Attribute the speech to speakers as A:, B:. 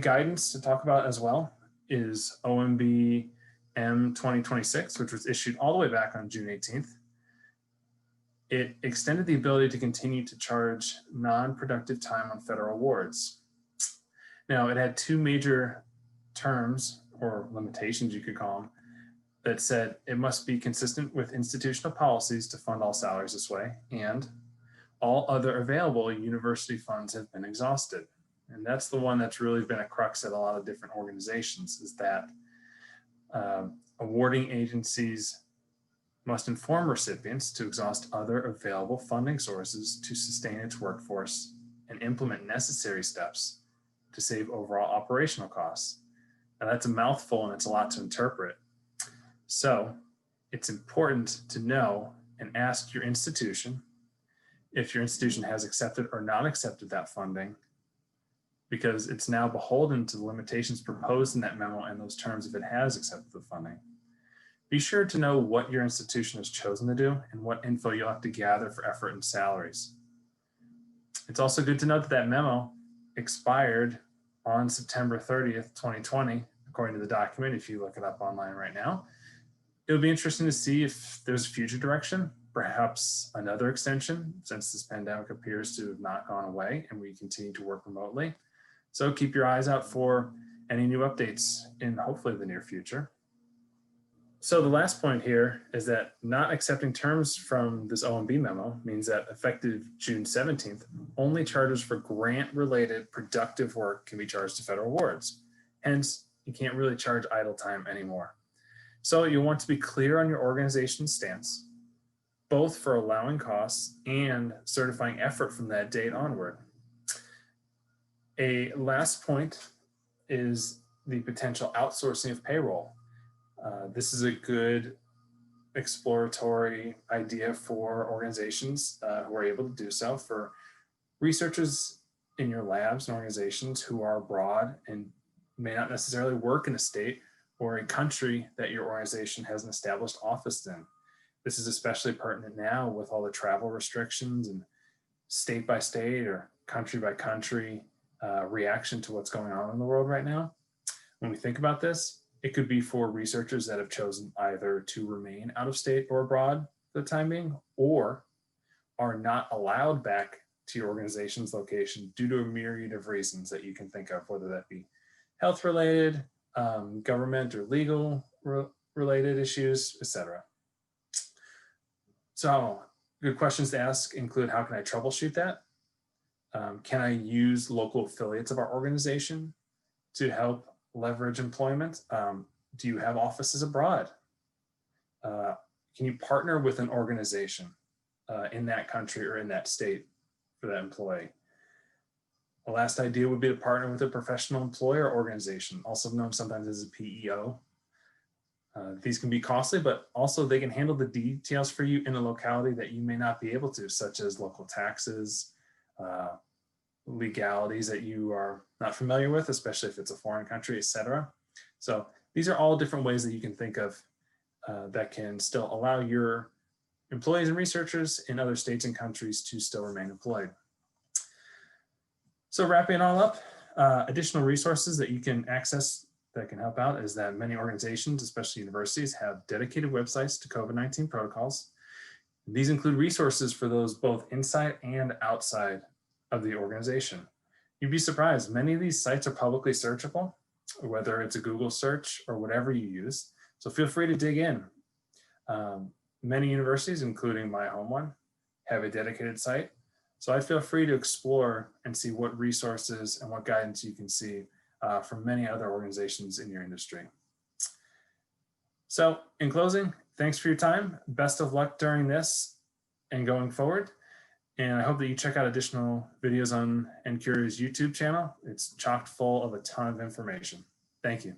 A: big guidance to talk about as well is Omb M 2026, which was issued all the way back on June 18th. It extended the ability to continue to charge non-productive time on federal awards. Now, it had two major terms, or limitations you could call them, that said it must be consistent with institutional policies to fund all salaries this way, and all other available university funds have been exhausted. And that's the one that's really been a crux at a lot of different organizations, is that awarding agencies must inform recipients to exhaust other available funding sources to sustain its workforce and implement necessary steps to save overall operational costs. Now that's a mouthful and it's a lot to interpret. So it's important to know and ask your institution if your institution has accepted or not accepted that funding, because it's now beholden to the limitations proposed in that memo and those terms if it has accepted the funding. Be sure to know what your institution has chosen to do and what info you'll have to gather for effort and salaries. It's also good to note that that memo expired on September 30th, 2020, according to the document, if you look it up online right now. It would be interesting to see if there's future direction, perhaps another extension, since this pandemic appears to have not gone away and we continue to work remotely. So keep your eyes out for any new updates in hopefully the near future. So the last point here is that not accepting terms from this OMB memo means that effective June 17th, only charges for grant-related productive work can be charged to federal awards. Hence, you can't really charge idle time anymore. So you want to be clear on your organization's stance, both for allowing costs and certifying effort from that date onward. A last point is the potential outsourcing of payroll. This is a good exploratory idea for organizations who are able to do so. For researchers in your labs and organizations who are abroad and may not necessarily work in a state or a country that your organization has an established office in. This is especially pertinent now with all the travel restrictions and state by state or country by country reaction to what's going on in the world right now. When we think about this, it could be for researchers that have chosen either to remain out of state or abroad for the time being, or are not allowed back to your organization's location due to a myriad of reasons that you can think of, whether that be health related, government or legal related issues, etc. So good questions to ask include, how can I troubleshoot that? Can I use local affiliates of our organization to help leverage employment? Do you have offices abroad? Can you partner with an organization in that country or in that state for that employee? The last idea would be to partner with a professional employer organization, also known sometimes as a PEO. These can be costly, but also they can handle the details for you in a locality that you may not be able to, such as local taxes, legalities that you are not familiar with, especially if it's a foreign country, etc. So these are all different ways that you can think of that can still allow your employees and researchers in other states and countries to still remain employed. So wrapping it all up, additional resources that you can access that can help out is that many organizations, especially universities, have dedicated websites to COVID-19 protocols. These include resources for those both inside and outside of the organization. You'd be surprised, many of these sites are publicly searchable, whether it's a Google search or whatever you use. So feel free to dig in. Many universities, including my home one, have a dedicated site. So I feel free to explore and see what resources and what guidance you can see from many other organizations in your industry. So in closing, thanks for your time. Best of luck during this and going forward. And I hope that you check out additional videos on NCurious YouTube channel. It's chock full of a ton of information. Thank you.